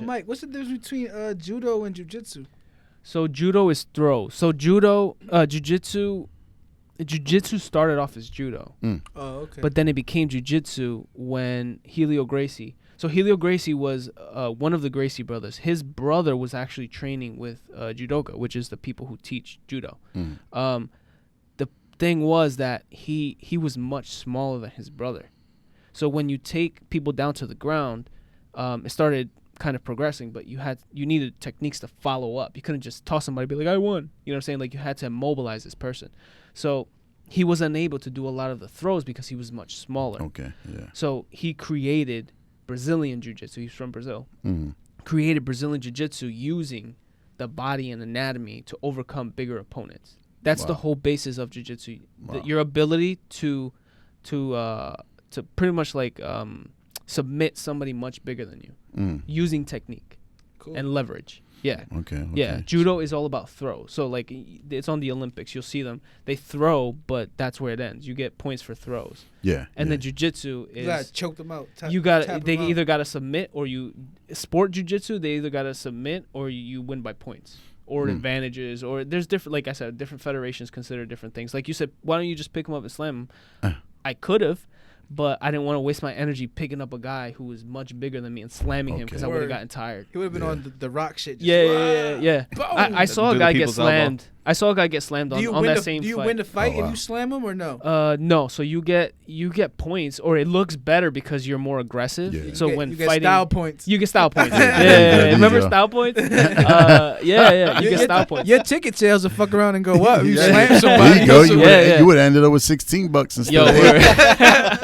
Mike, what's the difference between judo and jiu-jitsu? So judo is throw. So jiu-jitsu started off as judo. Oh, okay. But then it became jiu-jitsu when Helio Gracie. So Helio Gracie was one of the Gracie brothers. His brother was actually training with judoka, which is the people who teach judo. The thing was that he was much smaller than his brother. So when you take people down to the ground, it started kind of progressing, but you needed techniques to follow up. You couldn't just toss somebody and be like, I won. You know what I'm saying? Like, you had to immobilize this person. So he was unable to do a lot of the throws because he was much smaller. Okay, yeah. So he created Brazilian jiu-jitsu. He's from Brazil. Created Brazilian jiu-jitsu using the body and anatomy to overcome bigger opponents. That's the whole basis of jiu-jitsu. Your ability to pretty much like submit somebody much bigger than you using technique and leverage. Yeah. Okay. Yeah. Judo is all about throw. So like it's on the Olympics. You'll see them. They throw, but that's where it ends. You get points for throws. Yeah. And then jiu-jitsu is you gotta choke them out. They either gotta submit or sport jiu-jitsu. They either gotta submit or you win by points or advantages, or there's different. Like I said, different federations consider different things. Like you said, why don't you just pick them up and slam them? I could have. But I didn't want to waste my energy picking up a guy who was much bigger than me and slamming him because I would have gotten tired. He would have been on the rock shit. Yeah. I saw a guy get slammed. I saw a guy get slammed on that same fight. Do you win the fight if you slam him or no? No. So you get points, or it looks better because you're more aggressive. Yeah. So when fighting, get style points. You get style points. Yeah. Remember style points? Yeah. You get style points. Your ticket sales will fuck around and go up. You slam somebody. There you go. You would have ended up with $16 instead.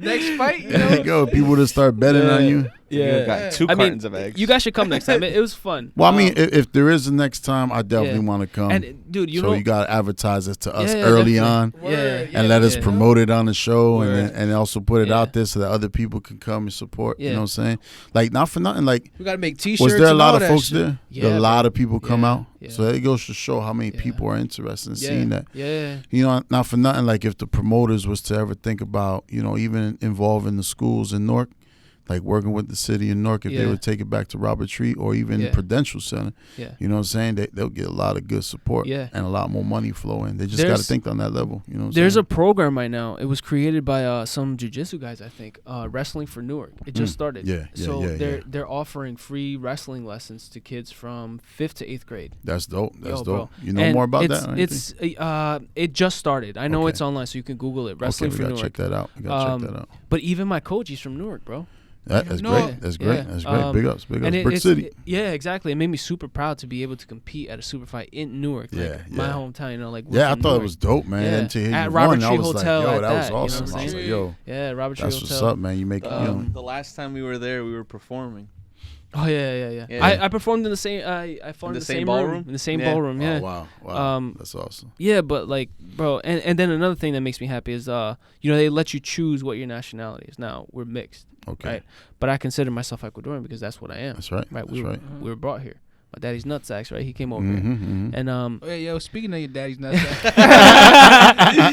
Next fight, there you go. People would have started betting on you. Yeah, got 2 cartons of eggs. You guys should come next time. It was fun. Well, I mean, if there is a next time, I definitely want to come. And dude, you got to advertise it to us early on, and let us promote it on the show, and also put it out there so that other people can come and support. You know what I'm saying? Like, not for nothing. Like, we got to make T-shirts. Was there a lot of folks shit there? Yeah, a lot of people come out. Yeah. So it goes to show how many people are interested in seeing that. Yeah. You know, not for nothing. Like, if the promoters was to ever think about, even involving the schools in Newark, like working with the city in Newark, if they would take it back to Robert Treat or even Prudential Center, you know what I'm saying? They'll get a lot of good support and a lot more money flowing. They just got to think on that level. You know what I'm There's saying? a program right now. It was created by some jiu-jitsu guys, I think, Wrestling for Newark. It just started. They're offering free wrestling lessons to kids from 5th to 8th grade. That's dope. That's dope. Bro. You know more about that? It just started. I know it's online, so you can Google it. Wrestling for Newark. Check that out. We gotta check that out. But even my coach, he's from Newark, bro. That's great. That's great. That's great. Big ups. Brick City. Exactly. It made me super proud to be able to compete at a super fight in Newark, my hometown. I thought it was dope, man. At Robert Tree Hotel. Like, yo, that was awesome. You know I was like, yo, Robert Tree Hotel. That's what's up, man. You make the last time we were there, we were performing. Oh yeah. I performed in the same. I fought in the same ballroom. In the same ballroom. Yeah. Oh, wow. That's awesome. Yeah, but like, bro, and then another thing that makes me happy is they let you choose what your nationality is. Now we're mixed. Okay. Right? But I consider myself Ecuadorian because that's what I am. That's right. Right. We were brought here. My daddy's nutsacks, right? He came over here. And speaking of your daddy's nutsacks.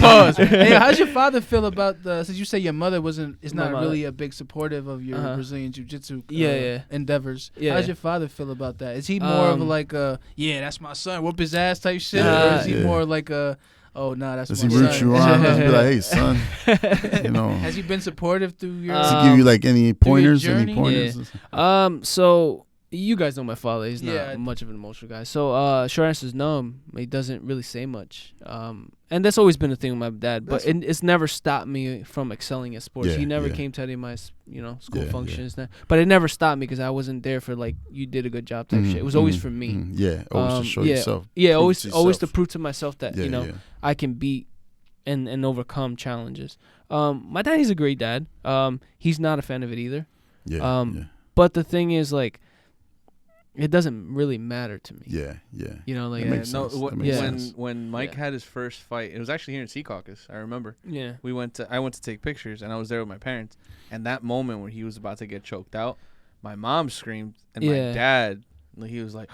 Pause. Hey, how's your father feel about since you say your mother is not really a big supportive of your Brazilian jiu-jitsu endeavors. Yeah. How's your father feel about that? Is he more of like that's my son, whoop his ass type shit? Or is he more like oh, nah, that's my son? Does he root you on? Does he be like, hey, son, Has he been supportive through your Does he give you like any pointers? Yeah. So you guys know my father. He's not much of an emotional guy. So short answer is no. He doesn't really say much. And that's always been a thing with my dad. But it's never stopped me from excelling at sports. He never came to any of my school functions. But it never stopped me because I wasn't there for like, you did a good job type shit. It was always for me. Yeah, always to show yourself. Yeah, always to prove to myself that I can beat and overcome challenges. My dad, he's a great dad. He's not a fan of it either. But the thing is, like, it doesn't really matter to me. Yeah. When Mike had his first fight, it was actually here in Secaucus. I remember. Yeah. I went to take pictures, and I was there with my parents. And that moment when he was about to get choked out, my mom screamed, and my dad, he was like,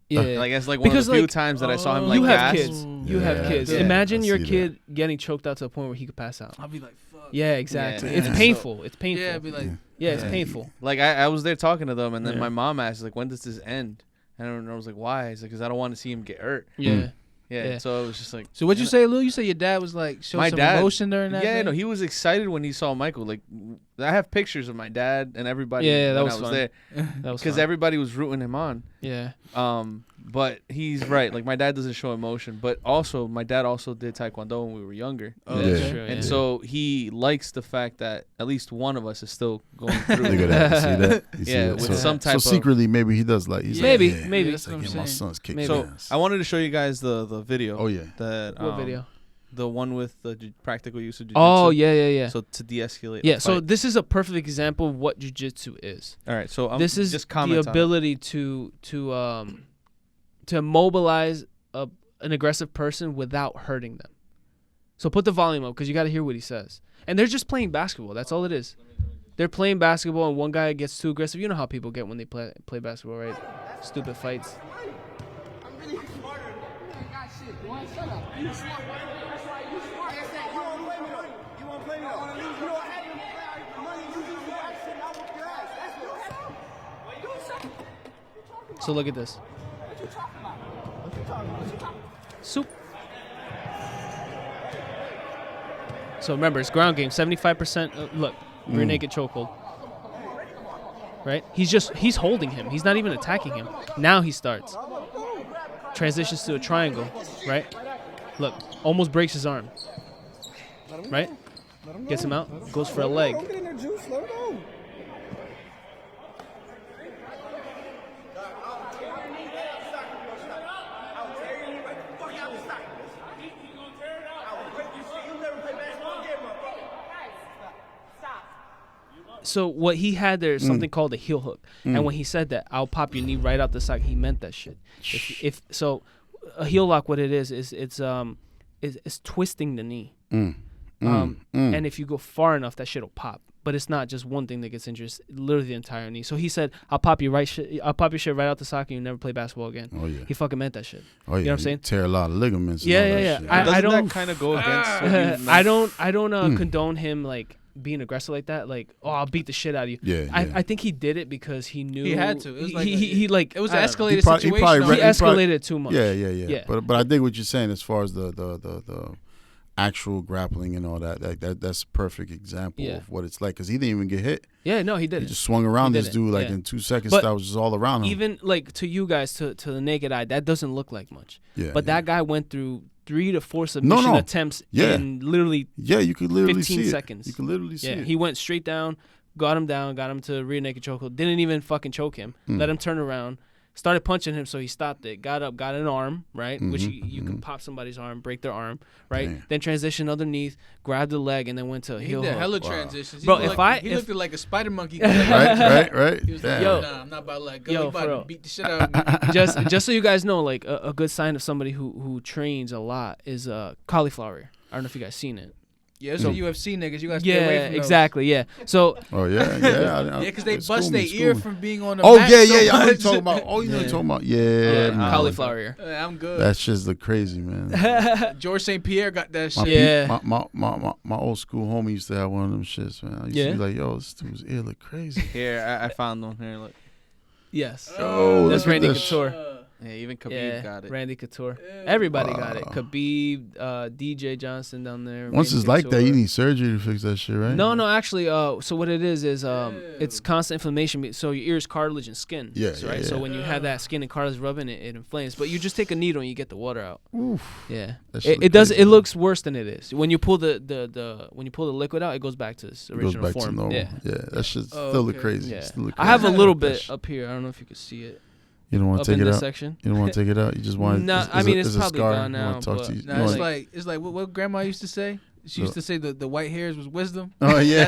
like it's like one of the few times that I saw him like have gasp. kids. You have kids. Imagine your kid getting choked out to a point where he could pass out. I'll be like, fuck. Yeah, exactly. It's painful. It's painful. Yeah, I'd be like, Yeah, it's painful. Like I was there talking to them, and then my mom asked, like, when does this end? And I was like, why? He's like, because I don't want to see him get hurt. Yeah. Yeah. So it was just like. So what'd you say, Lou? You said your dad was like showing some emotion during that. Yeah, day? No, he was excited when he saw Michael. Like, I have pictures of my dad and everybody. Yeah, that when was I was fun. there. That was because everybody was rooting him on. Yeah. But he's right. Like, my dad doesn't show emotion, but also my dad also did Taekwondo when we were younger. Oh, that's true. And so he likes the fact that at least one of us is still going through. Look at that. You see that? You see that? With some type of. So secretly, maybe he does like. He's maybe. like, Maybe. That's like, what I'm my saying. son's kicking So ass. I wanted to show you guys the video. Oh yeah. That What video? The one with the practical use of jiu-jitsu. Oh yeah. So to de-escalate. Yeah. So this is a perfect example of what jiu-jitsu is. All right. So this is just the ability to mobilize an aggressive person without hurting them. So put the volume up because you got to hear what he says. And they're just playing basketball. That's all it is. They're playing basketball, and one guy gets too aggressive. You know how people get when they play basketball, right? Stupid fights. So look at this. Soup. So remember, it's ground game. 75%. Look, rear naked chokehold. Right? He's holding him. He's not even attacking him. Now he starts. Transitions to a triangle. Right? Look, almost breaks his arm. Right? Gets him out. Goes for a leg. So what he had there is something called a heel hook, and when he said that, "I'll pop your knee right out the socket," he meant that shit. If so, a heel lock, what it is it's twisting the knee, and if you go far enough, that shit'll pop. But it's not just one thing that gets injured; it's literally the entire knee. So he said, "I'll pop your shit right out the socket, and you never play basketball again." Oh yeah, he fucking meant that shit. Oh yeah, you know what I'm saying? Tear a lot of ligaments. Yeah. I don't that kind of go against. I don't condone him like being aggressive like that, like, oh, I'll beat the shit out of you. Yeah, I think he did it because he knew he had to. It was it was an escalated situation. He escalated it too much. Yeah. But I dig what you're saying as far as the actual grappling and all that. That's a perfect example of what it's like because he didn't even get hit. Yeah, no, he did. He just swung around this dude like in 2 seconds. That was just all around him. Even like to you guys, to the naked eye, that doesn't look like much. Yeah, but that guy went through 3 to 4 submission attempts in literally you could literally 15 see seconds. You could literally see it. He went straight down, got him to rear naked chokehold. Didn't even fucking choke him. Let him turn around. Started punching him, so he stopped it. Got up, got an arm, right? Which you can pop somebody's arm, break their arm, right? Damn. Then transition underneath, grabbed the leg, and then went to a heel hook. He did hella transitions. Bro, he looked like a spider monkey. right. He was like, nah, I'm not about to let go. He about to beat the shit out of me. Just so you guys know, like a good sign of somebody who trains a lot is cauliflower. I don't know if you guys seen it. Yeah, so UFC niggas, you gotta stay away from those. Exactly, yeah. So. Oh yeah, because they bust their ear from being on the mat. I know you're talking about. You're talking about. Yeah, cauliflower ear. I'm good. That shit's look crazy, man. George St. Pierre got that shit. My old school homie used to have one of them shits, man. I used to be like, yo, this dude's ear look crazy. Here, I found one here. Look. Yes. Oh, that's Randy Couture. Yeah, even Khabib got it. Randy Couture. Everybody got it. Khabib, DJ Johnson down there. Once it's like that, you need surgery to fix that shit, right? No, actually, so what it is it's constant inflammation. So your ear is cartilage and skin. Right? So when you have that skin and cartilage rubbing, it inflames. But you just take a needle and you get the water out. Oof. Yeah. It does. It looks worse than it is. When you pull the liquid out, it goes back to its original form. To normal. Yeah. That shit still look crazy. Yeah. Still look crazy. I have a little bit up here. I don't know if you can see it. You don't want to take it out. Section. You don't want to take it out. You just want. No, I mean it's probably gone now. It's like what Grandma used to say. She used to say the white hairs was wisdom. Oh yeah,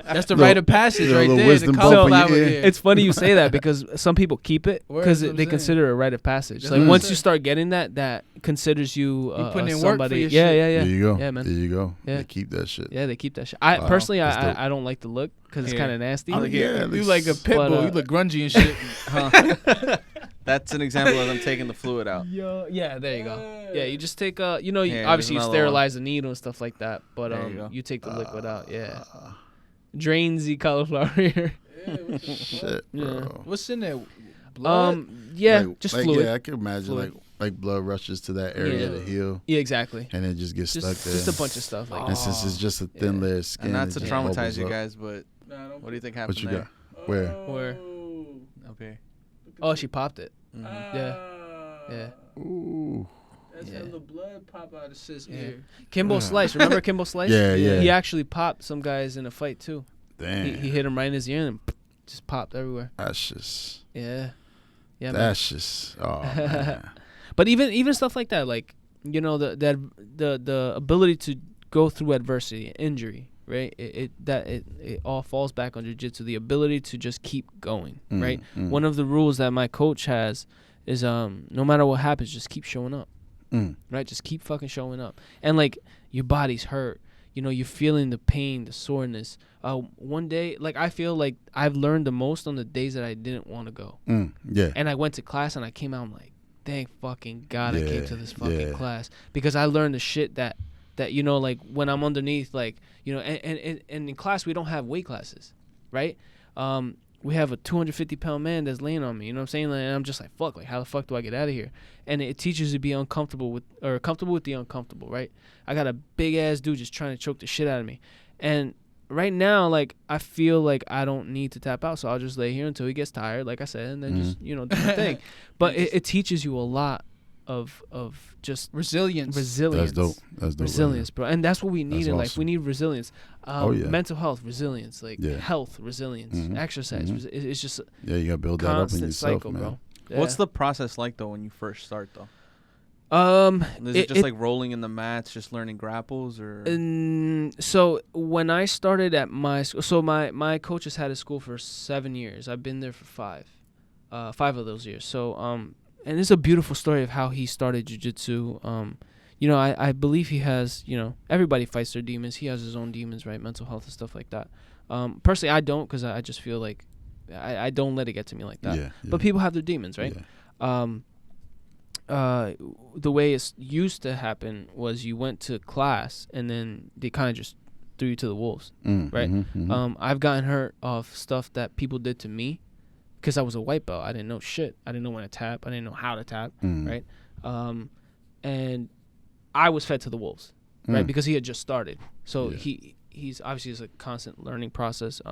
that's the rite of passage right there. The cauliflower ear. It's funny you say that because some people keep it because they consider it a rite of passage. Like once you start getting that considers you putting in somebody. Work for your shit. There you go. Yeah, man. There you go. Yeah. They keep that shit. Yeah, they keep that shit. I personally, I don't like the look because it's kind of nasty. Oh, yeah, you like a pit bull. You look grungy and shit. That's an example of them taking the fluid out. Yeah, there you go. Yeah, you just take obviously you sterilize the needle and stuff like that, but you take the liquid out. Yeah. drainsy cauliflower ear. Shit, bro. What's in there? Blood? Just fluid. Yeah, I can imagine fluid. like blood rushes to that area to heal. Yeah, exactly. And it just gets stuck there. Just a bunch of stuff like that. And since it's just a thin layer of skin. And not to traumatize you guys, but what do you think happened there? Where? Up here. Oh, she popped it. Mm-hmm. Yeah. Ooh. That's hella blood pop out of sis ear. Kimbo Slice. Remember Kimbo Slice? Yeah. He actually popped some guys in a fight too. Damn. He hit him right in his ear and just popped everywhere. That's just. Yeah. That's just. Oh man. But even stuff like that, like the ability to go through adversity, injury, right? It all falls back on jiu-jitsu. The ability to just keep going, right? One of the rules that my coach has is no matter what happens, just keep showing up, right? Just keep fucking showing up. And like your body's hurt, you're feeling the pain, the soreness. One day, like I feel like I've learned the most on the days that I didn't want to go. And I went to class and I came out, I'm like, thank fucking God I came to this fucking class, because I learned the shit that like when I'm underneath, like, and in class we don't have weight classes, right? We have a 250-pound man that's laying on me, you know what I'm saying? Like, and I'm just like, fuck, like how the fuck do I get out of here? And it teaches you to be comfortable with the uncomfortable, right? I got a big ass dude just trying to choke the shit out of me, and right now, like, I feel like I don't need to tap out, so I'll just lay here until he gets tired, like I said, and then just do the thing. But it teaches you a lot of just resilience. That's dope. Resilience, bro. And that's what we need in life. We need resilience. Mental health, resilience, like health, resilience, exercise. It's just you gotta build that up in yourself, cycle, man. Bro. Yeah. What's the process like though when you first start though? Is it just like rolling in the mats, just learning grapples, or? So when I started at my school, so my coach has had a school for 7 years. I've been there for 5 of those years. So and it's a beautiful story of how he started jiu-jitsu. I believe he has, everybody fights their demons. He has his own demons, right? Mental health and stuff like that. Personally, I don't, because I just feel like I don't let it get to me like that. Yeah. But people have their demons, right? Yeah. The way it used to happen was you went to class and then they kind of just threw you to the wolves, right? I've gotten hurt off stuff that people did to me because I was a white belt. I didn't know shit. I didn't know when to tap. I didn't know how to tap, right? And I was fed to the wolves, right? Because he had just started. So he's obviously it's a constant learning process.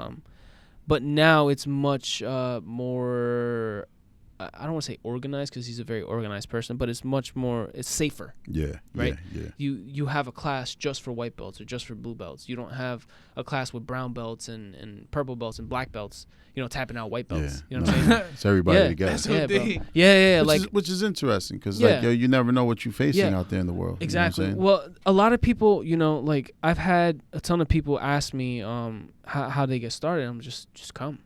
But now it's much more, I don't want to say organized because he's a very organized person, but it's much more, it's safer. Yeah. Right? Yeah. You have a class just for white belts or just for blue belts. You don't have a class with brown belts and purple belts and black belts, tapping out white belts. You know what I'm saying? It's everybody together. Yeah, bro. Yeah. Which is interesting because you never know what you're facing out there in the world. Exactly. You know well, a lot of people, like I've had a ton of people ask me how they get started. I'm just come,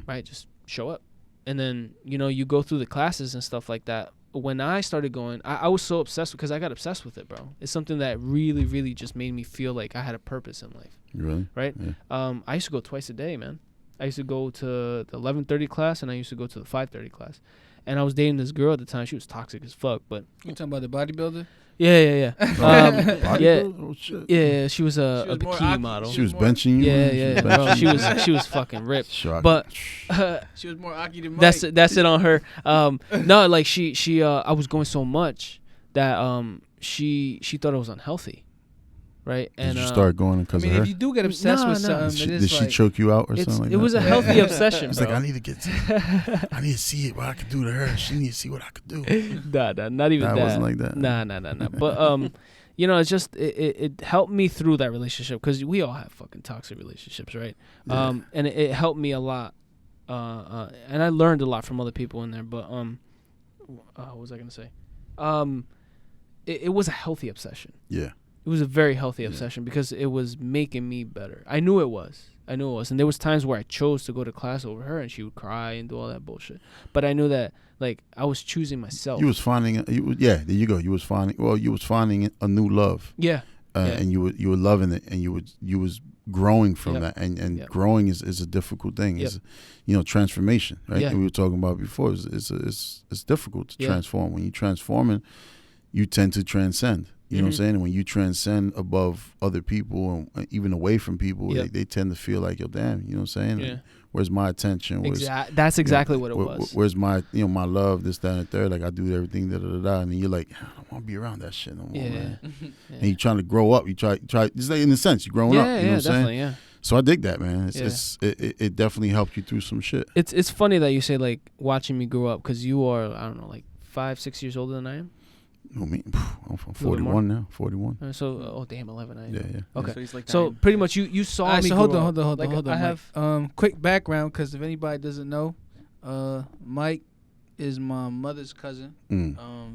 right? Just show up. And then, you go through the classes and stuff like that. When I started going, I was so obsessed because I got obsessed with it, bro. It's something that really, really just made me feel like I had a purpose in life. Really? Right? Yeah. I used to go twice a day, man. I used to go to the 11:30 class and I used to go to the 5:30 class. And I was dating this girl at the time. She was toxic as fuck, but... You talking about the bodybuilder? Yeah. Oh, shit. Yeah, she was a bikini model. She was benching you? Yeah. She was fucking ripped. Shocking. But she was more Aki than Mike. That's it on her. No, like she I was going so much that she thought it was unhealthy. Right? Did you start going because of her? If you do get obsessed with something, did she choke you out or something like that? It was a healthy obsession, It's bro. like, I need to see what I could do to her. She needs to see what I could do. Nah, not even that. It wasn't like that. Nah. But, it's just, it helped me through that relationship because we all have fucking toxic relationships, right? Yeah. And it helped me a lot. And I learned a lot from other people in there. But, what was I going to say? It was a healthy obsession. Yeah. It was a very healthy obsession because it was making me better. I knew it was. And there was times where I chose to go to class over her and she would cry and do all that bullshit. But I knew that, like, I was choosing myself. You was finding, there you go. You was finding a new love. Yeah. And you were loving it and you was growing from that. And growing is a difficult thing. It's, transformation, right? Yeah. And we were talking about before. It's difficult to transform. When you're transforming, you tend to transcend. You know what I'm saying? And when you transcend above other people and even away from people, they tend to feel like, yo, damn, you know what I'm saying? Like, where's my attention? That's exactly what it was. Where's my, my love, this, that, and the third? Like, I do everything, da-da-da-da. And then you're like, I don't want to be around that shit no more, man. And you're trying to grow up. You try, just like in a sense, you're growing up. You know what I'm saying? Yeah. So I dig that, man. It definitely helped you through some shit. It's funny that you say, like, watching me grow up, because you are, I don't know, like 5-6 years older than I am. No, me. I'm 41 now. 41. So, damn, 11. Yeah. Okay. So pretty much you saw me. So hold on. I have quick background, because if anybody doesn't know, Mike is my mother's cousin.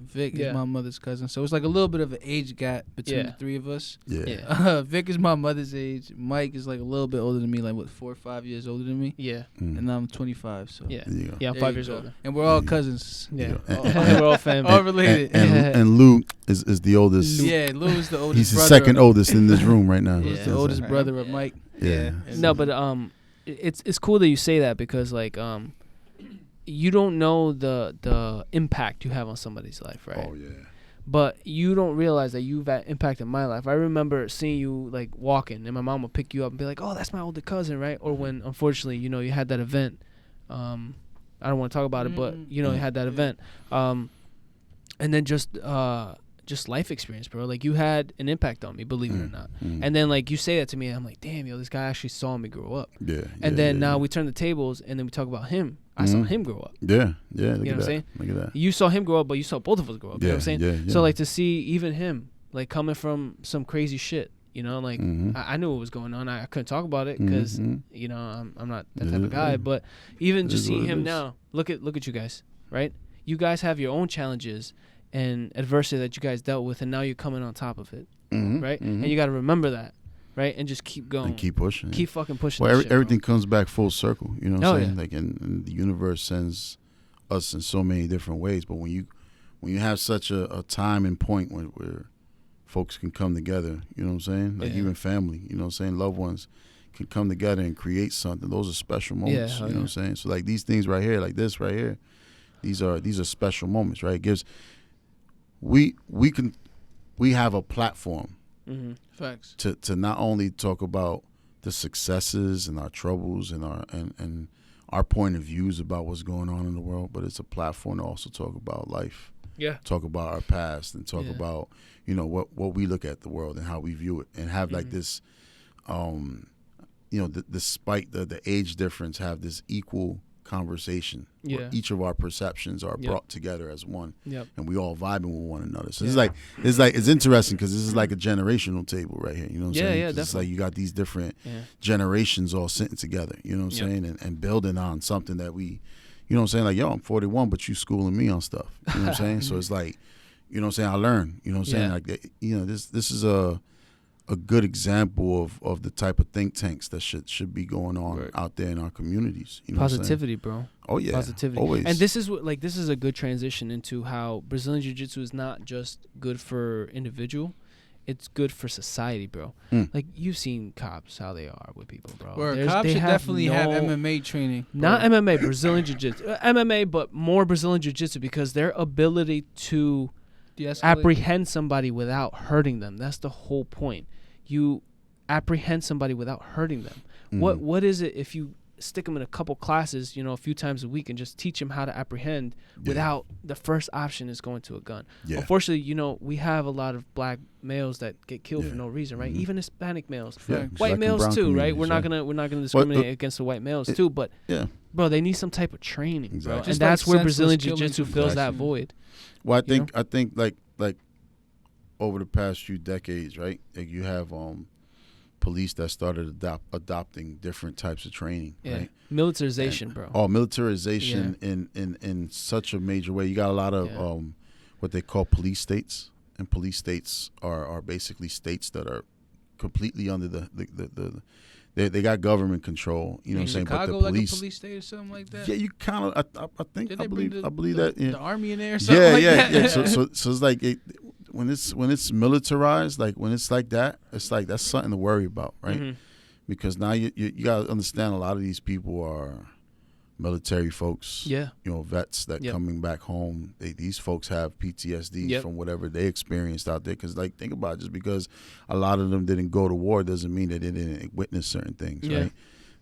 Vic is my mother's cousin. So it's like a little bit of an age gap between the three of us. Yeah. Vic is my mother's age. Mike is like a little bit older than me, like 4 or 5 years older than me. Yeah. And I'm 25. So I'm 5 years older. And we're all cousins. Yeah. We're all family. All related. And Lou is the oldest. Yeah, Lou is the oldest. He's the second oldest in this room right now. He's the oldest brother of Mike. Yeah. No, but it's cool that you say that, because like you don't know the impact you have on somebody's life, right? Oh, yeah. But you don't realize that you've impacted my life. I remember seeing you, like, walking, and my mom would pick you up and be like, oh, that's my older cousin, right? Or when, unfortunately, you had that event. I don't want to talk about it, but, you had that event. And then just life experience, bro. Like, you had an impact on me, believe it or not. And then, like, you say that to me, and I'm like, damn, this guy actually saw me grow up. Yeah. And then now we turn the tables, and then we talk about him. I saw him grow up. Yeah. You know what I'm saying? Look at that. You saw him grow up, but you saw both of us grow up. You know what I'm saying? Yeah. So, like, to see even him, like, coming from some crazy shit, like, I knew what was going on. I couldn't talk about it because, I'm not that type of guy. But even just seeing him now, look at you guys, right? You guys have your own challenges and adversity that you guys dealt with, and now you're coming on top of it, right? And you got to remember that, right? And just keep going. And keep pushing. Keep fucking pushing. Well, shit, everything comes back full circle, you know what I'm saying? Yeah. Like, and the universe sends us in so many different ways. But when you have such a time and point where folks can come together, you know what I'm saying? Like, even family, you know what I'm saying? Loved ones can come together and create something. Those are special moments, you know what I'm saying? So, like, these things right here, like this right here, these are special moments, right? It gives we have a platform Facts. to not only talk about the successes and our troubles and our point of views about what's going on in the world, but it's a platform to also talk about life. Yeah. Talk about our past and talk about, what we look at the world and how we view it, and have like this, despite the age difference, have this equal conversation where each of our perceptions are brought together as one, and we all vibing with one another. So it's interesting because this is like a generational table right here. You know what I'm saying? Yeah, it's like you got these different generations all sitting together. You know what I'm saying? And building on something that we, you know what I'm saying? Like, yo, I'm 41, but you schooling me on stuff. You know what I'm saying? So it's like, you know what I'm saying? I learn. You know what I'm saying? Like, this is a good example of the type of think tanks that should be going on out there in our communities. You know Positivity, bro. Oh yeah, positivity. Always. And this is a good transition into how Brazilian Jiu-Jitsu is not just good for individual, it's good for society, bro. Like, you've seen cops, how they are with people, bro. Cops should definitely have MMA training. Not MMA, Brazilian Jiu-Jitsu. MMA, but more Brazilian Jiu-Jitsu, because their ability to apprehend somebody without hurting them. That's the whole point. You apprehend somebody without hurting them. What is it if you stick them in a couple classes, a few times a week, and just teach them how to apprehend without the first option is going to a gun? Unfortunately, we have a lot of black males that get killed for no reason, right? Even Hispanic males, white males too, right? We're not gonna discriminate against the white males too, but bro, they need some type of training, bro, and that's where Brazilian Jiu-Jitsu fills that void. Well, I think like over the past few decades, right? Like, you have police that started adopting different types of training, right? Militarization, bro. Oh, militarization in such a major way. You got a lot of what they call police states, and police states are basically states that are completely under they got government control. You know what I'm saying? Chicago, but the police, like a police state or something like that. Yeah, you kind of. I believe that. The army in there or something like that. Yeah. So it's like when it's militarized, like when it's like that, it's like that's something to worry about, right? Because now you gotta understand, a lot of these people military folks, you know, vets that coming back home. These folks have PTSD from whatever they experienced out there. Because, like, think about it, just because a lot of them didn't go to war doesn't mean they didn't witness certain things, right?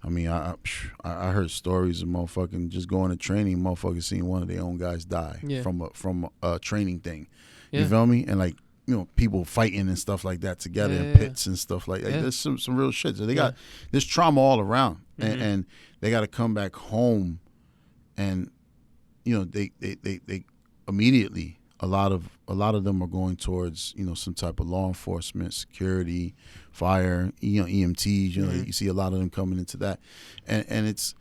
I mean, I heard stories of motherfucking just going to training, motherfuckers seeing one of their own guys die from a training thing. You feel me? And, like, you know, people fighting and stuff like that together in pits and stuff like that. There's some real shit. So they got there's trauma all around, and they got to come back home, and you know they immediately a lot of them are going towards, you know, some type of law enforcement, security, fire, you know, EMTs. You know, you see a lot of them coming into that, and it's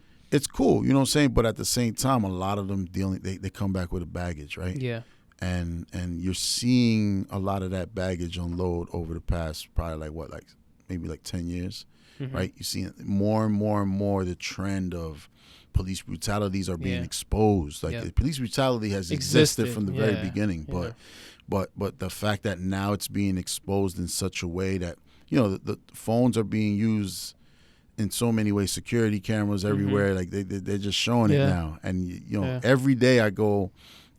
cool. You know what I'm saying? But at the same time, a lot of them they come back with a baggage, right? Yeah. And you're seeing a lot of that baggage unload over the past probably maybe 10 years, right? You're seeing more and more and more the trend of police brutalities are being exposed. Like the police brutality has existed from the very beginning, but the fact that now it's being exposed in such a way that, you know, the phones are being used in so many ways, security cameras everywhere, like they're just showing it now. And you know, every day I go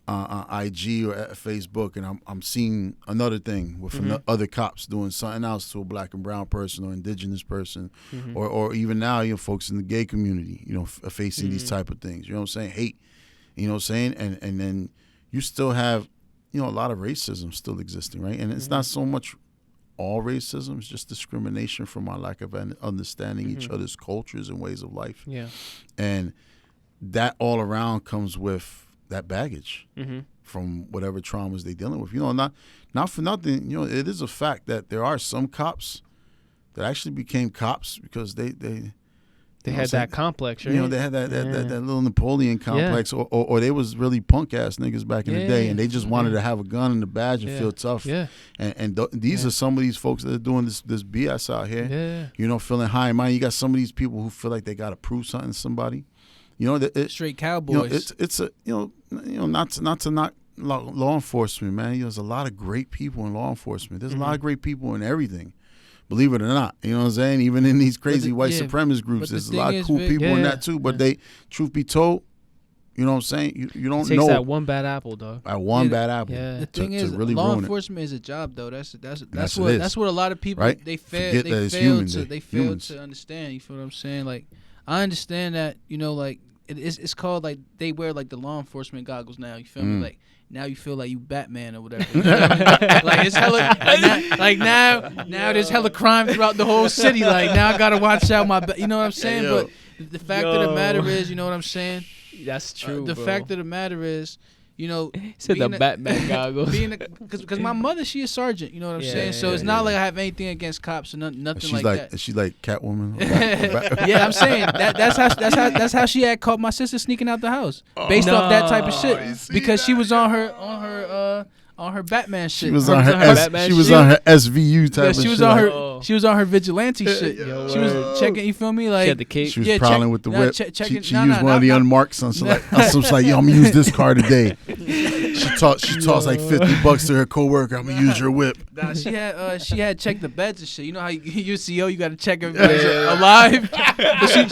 on IG or at Facebook, and I'm seeing another thing with other cops doing something else to a black and brown person or indigenous person, or even now, you know, folks in the gay community, you know, facing these type of things. You know what I'm saying? Hate. You know what I'm saying? And then you still have, you know, a lot of racism still existing, right? And it's not so much all racism; it's just discrimination from our lack of understanding each other's cultures and ways of life. Yeah, and that all around comes with that baggage from whatever traumas they're dealing with. You know, not for nothing, you know, it is a fact that there are some cops that actually became cops because they had that complex, right? You know, they had that little Napoleon complex, or they was really punk ass niggas back in the day, and they just wanted to have a gun and a badge and feel tough. Yeah. And these are some of these folks that are doing this BS out here. Yeah. You know, feeling high and mighty. You got some of these people who feel like they got to prove something to somebody. You know, straight cowboys. You know, it's a you know not to knock law enforcement, man. You know, there's a lot of great people in law enforcement. There's a lot of great people in everything, believe it or not. You know what I'm saying? Even in these crazy white supremacist groups, there's a lot of cool people in that too. But they, truth be told, you know what I'm saying? You don't know. It takes that one bad apple, dog. That one bad apple. Yeah. The thing is, really law enforcement is a job, though. That's what a lot of people they fail to understand. You feel what I'm saying? Like, I understand that, you know, like. It's called, like, they wear, like, the law enforcement goggles now. You feel me? Like, now you feel like you Batman or whatever. You know what I mean? Like, it's hella, now there's hella crime throughout the whole city. Like, now I gotta watch out you know what I'm saying? But the fact of the matter is, you know what I'm saying? That's true. The fact of the matter is, you know, said the Batman goggles. Because my mother, she a sergeant. You know what I'm saying? So it's not like I have anything against cops or nothing like that. Is she like Catwoman? Yeah, I'm saying that's how she had caught my sister sneaking out the house based off that type of shit because she was on her Batman shit. She was on her SVU type of shit. She was on her vigilante shit. She was checking, you feel me? Like, she had the cape. She was prowling with the whip. She used one of the unmarked sons. So like, yo, I'm gonna use this car today. She tossed like $50 to her coworker. I'm gonna use your whip. Nah, she had checked the beds and shit. You know how you CO, you gotta check everybody alive. But she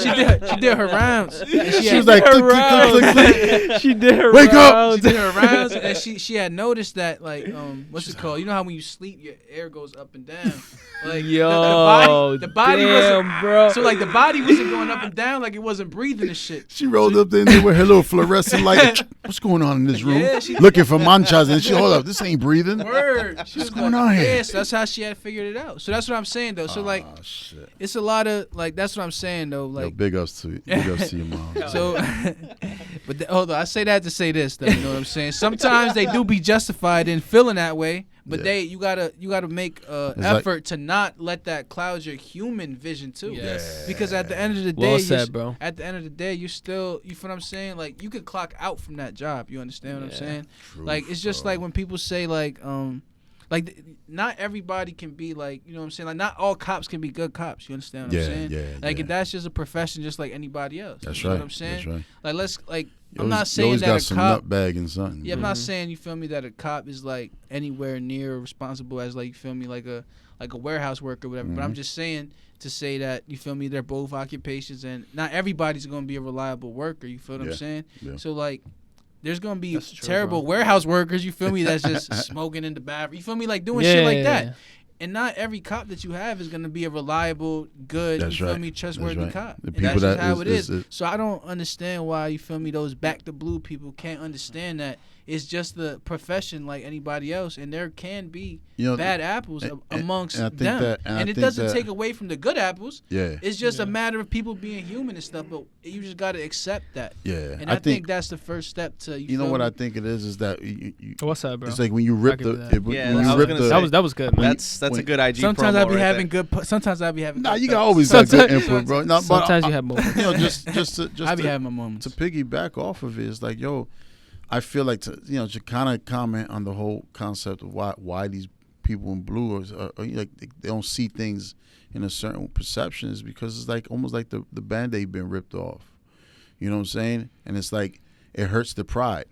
did her rounds. She was like, click. She did her wake rounds. up. She did her rounds, and she had noticed that, like, what's it called? You know how when you sleep, your air goes up and down. Like, the body wasn't, bro. So, like, the body wasn't going up and down, like it wasn't breathing and shit. She rolled up in there with her little fluorescent light. What's going on in this room? Looking for manchas, and she hold up. This ain't breathing. Word. What's going on here? Yeah, so that's how she had figured it out. So that's what I'm saying, though. So, like, it's a lot of, like, that's what I'm saying, though. Like, big ups to your mom. So, but hold on, I say that to say this, though. You know what I'm saying? Sometimes they do be justified in feeling that way. But you gotta make effort to not let that cloud your human vision too. Yes. Because at the end of the day, well said, bro. At the end of the day, you feel what I'm saying? Like, you could clock out from that job. You understand what I'm saying? True, like, it's just like when people say like like not everybody can be like, you know what I'm saying? Like not all cops can be good cops. You understand what I'm saying? Yeah, like that's just a profession just like anybody else. That's you right. know what I'm saying? That's right. Like let's like You I'm always, not saying you that got a some cop nutbag and something. Yeah, I'm not saying, you feel me, that a cop is like anywhere near responsible as like, you feel me, like a warehouse worker or whatever. But I'm just saying to say that, you feel me, they're both occupations and not everybody's gonna be a reliable worker, you feel what I'm saying? Yeah. So like there's gonna be terrible warehouse workers, you feel me, that's just smoking in the bathroom. You feel me, like doing shit like that. And not every cop that you have is gonna be a reliable, good, you feel me, trustworthy cop. And that's just how it is. So I don't understand why, you feel me, those back to blue people can't understand that it's just the profession like anybody else, and there can be bad apples amongst them. And it doesn't take away from the good apples. Yeah. It's just a matter of people being human and stuff, but you just got to accept that. Yeah. And I think that's the first step to, you know what I think it is that what's that, bro? It's like when you rip that was good. That's a good IG sometimes promo I be having good sometimes I be having Nah, you got always got good input, bro. No, sometimes you have moments. just I be having my moments. To piggyback off of it, it's like, I feel like to kind of comment on the whole concept of why these people in blue are like they don't see things in a certain perception is because it's like almost like the Band-Aid been ripped off. You know what I'm saying? And it's like it hurts the pride.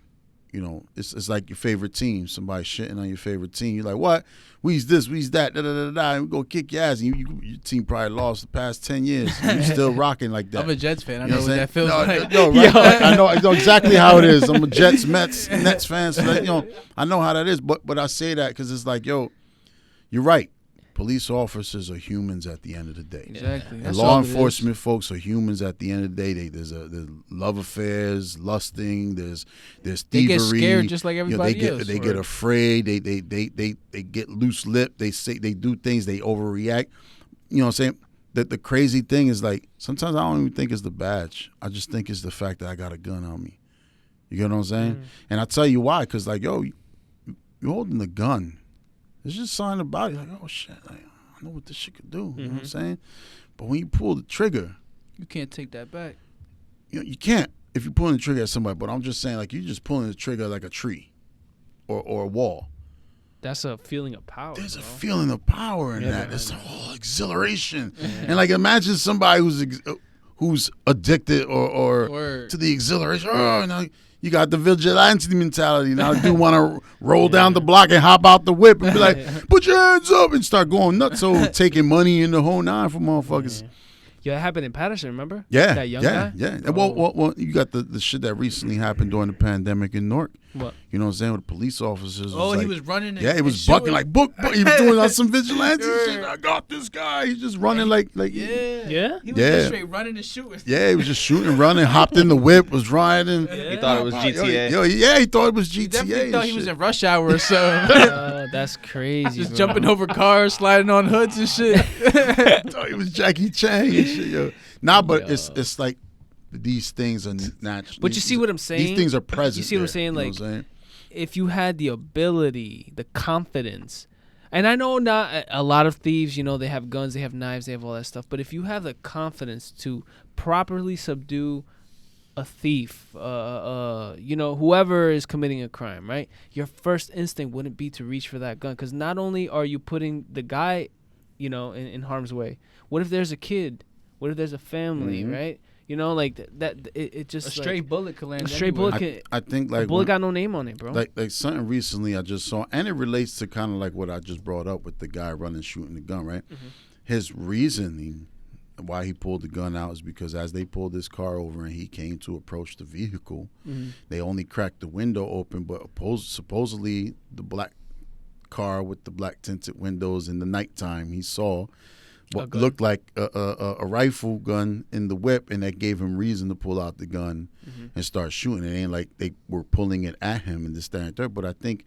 It's like your favorite team. Somebody shitting on your favorite team. You're like, what? We's this, we's that, and we go kick your ass. And your team probably lost the past 10 years. You're still rocking like that. I'm a Jets fan. I know what that feels like. No, right? I know exactly how it is. I'm a Jets, Nets fan. So I know how that is. But I say that because it's like, you're right. Police officers are humans at the end of the day. Exactly. And law enforcement folks are humans at the end of the day. There's love affairs, lusting. There's thievery. They get scared just like everybody else. They get afraid. They get loose lipped. They do things. They overreact. You know what I'm saying? The crazy thing is like sometimes I don't even think it's the badge. I just think it's the fact that I got a gun on me. You get what I'm saying? And I tell you why. Because like you're holding the gun. There's just something about it, like, oh shit, like, I know what this shit could do. You know what I'm saying? But when you pull the trigger, you can't take that back. You can't if you're pulling the trigger at somebody. But I'm just saying, like, you're just pulling the trigger like a tree or a wall. That's a feeling of power. There's a feeling of power in that. It's exhilaration. Yeah. And like, imagine somebody who's addicted or to the exhilaration. Oh, and you got the vigilante mentality. Now I do want to roll down the block and hop out the whip and be like, put your hands up and start going nuts. So taking money in the whole nine from motherfuckers. Yeah, it happened in Patterson, remember? Yeah. That young guy? Yeah. Well, you got the shit that recently happened during the pandemic in Newark. What? You know what I'm saying? With the police officers. He was running. He was bucking like book. He was doing some vigilante shit. I got this guy. He's just running like. Yeah. He was just straight running and shooting. Yeah, he was just shooting, running, hopped in the whip, was riding. Yeah. He thought it was GTA. He thought it was GTA. He definitely thought he was in Rush Hour or so. That's crazy. Just jumping over cars, sliding on hoods and shit. Thought he was Jackie Chan and shit, Nah, but it's like these things are natural. But you see what I'm saying? These things are present. You see what I'm saying? Like, if you had the ability, the confidence, and I know not a lot of thieves, they have guns, they have knives, they have all that stuff. But if you have the confidence to properly subdue a thief, whoever is committing a crime, right? Your first instinct wouldn't be to reach for that gun, because not only are you putting the guy, in harm's way. What if there's a kid? What if there's a family, right? Like that. It just a stray bullet could land. A stray bullet can. I think like a bullet got no name on it, bro. Like something recently I just saw, and it relates to kind of like what I just brought up with the guy running shooting the gun, right? His reasoning why he pulled the gun out is because as they pulled this car over and he came to approach the vehicle, they only cracked the window open, but supposedly the black car with the black tinted windows in the nighttime he saw what looked like a rifle gun in the whip, and that gave him reason to pull out the gun and start shooting. It ain't like they were pulling it at him and this, that, and third. But I think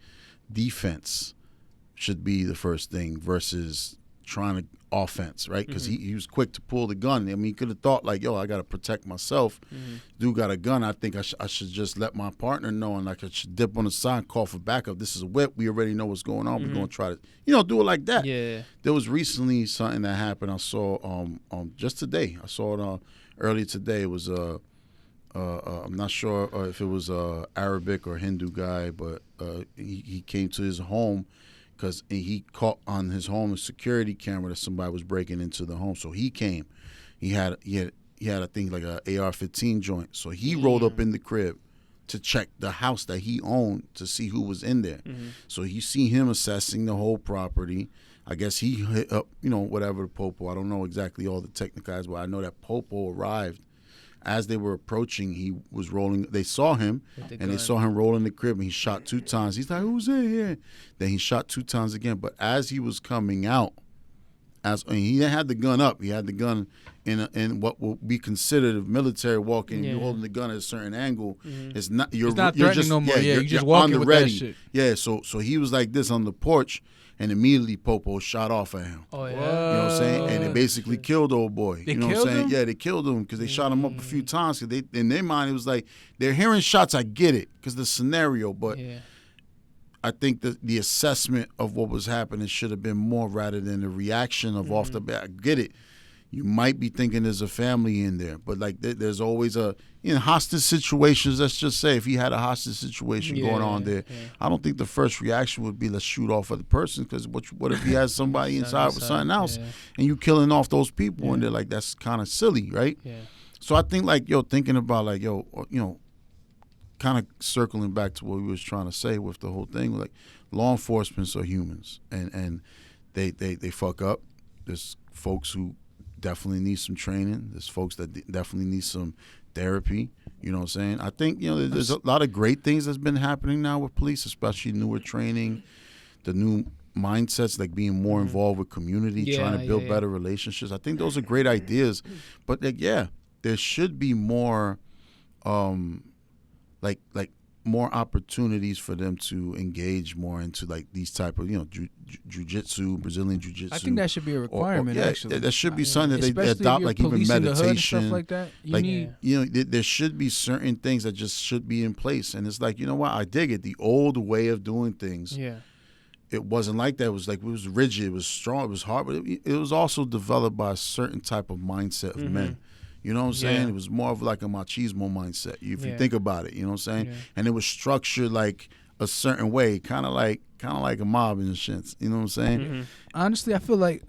defense should be the first thing versus trying to offense, right? Because he was quick to pull the gun. I mean, he could have thought like, yo, I got to protect myself. Dude got a gun. I think I should just let my partner know, and like I should dip on the side, call for backup. This is a whip. We already know what's going on. We're going to try to, do it like that. Yeah. There was recently something that happened. I saw just today. I saw it earlier today. It was I'm not sure if it was Arabic or Hindu guy, but he came to his home, because he caught on his home a security camera that somebody was breaking into the home. So he came. He had I think like a AR-15 joint. So he rolled up in the crib to check the house that he owned to see who was in there. So you see him assessing the whole property. I guess he hit up, whatever the popo. I don't know exactly all the technicals, but I know that popo arrived. As they were approaching, he was rolling. They saw him, and they saw him roll in the crib, and he shot 2 times. He's like, "Who's in here?" Then he shot 2 times again. But as he was coming out, he didn't have the gun up. He had the gun in what will be considered a military walking. You're holding the gun at a certain angle. It's not. You're not threatening just, no more. You're just walking with ready. That shit. Yeah. So he was like this on the porch. And immediately Popo shot off at him. Oh, yeah. You know what I'm saying? And they basically killed old boy. They you know what I'm saying? him? Yeah, they killed him because they shot him up a few times. Cause they, in their mind, it was like, they're hearing shots, I get it, because the scenario. But I think that the assessment of what was happening should have been more rather than the reaction of off the bat. I get it. You might be thinking there's a family in there. But like there's always in hostage situations, let's just say if he had a hostage situation going on there, I don't think the first reaction would be let's shoot off the person, because what if he has somebody inside with something else and you killing off those people and they're like, that's kind of silly, right? So I think like, thinking about like, kind of circling back to what we was trying to say with the whole thing, like law enforcement are humans and they fuck up. There's folks who definitely need some training. There's folks that definitely need some therapy. You know what I'm saying? I think, there's a lot of great things that's been happening now with police, especially newer training, the new mindsets, like being more involved with community, trying to build better relationships. I think those are great ideas. But like, there should be more like more opportunities for them to engage more into like these type of jiu-jitsu, Brazilian jiu-jitsu. I think that should be a requirement. Actually, that should be something that they adopt, like even meditation and stuff like that. There should be certain things that just should be in place. And it's like, you know what, I dig it. The old way of doing things. It wasn't like that. It was like, it was rigid, it was strong, it was hard, but it was also developed by a certain type of mindset of men. You know what I'm saying? It was more of like a machismo mindset, if you think about it. You know what I'm saying? And it was structured like a certain way, kind of like a mob in a sense. You know what I'm saying? Honestly, I feel like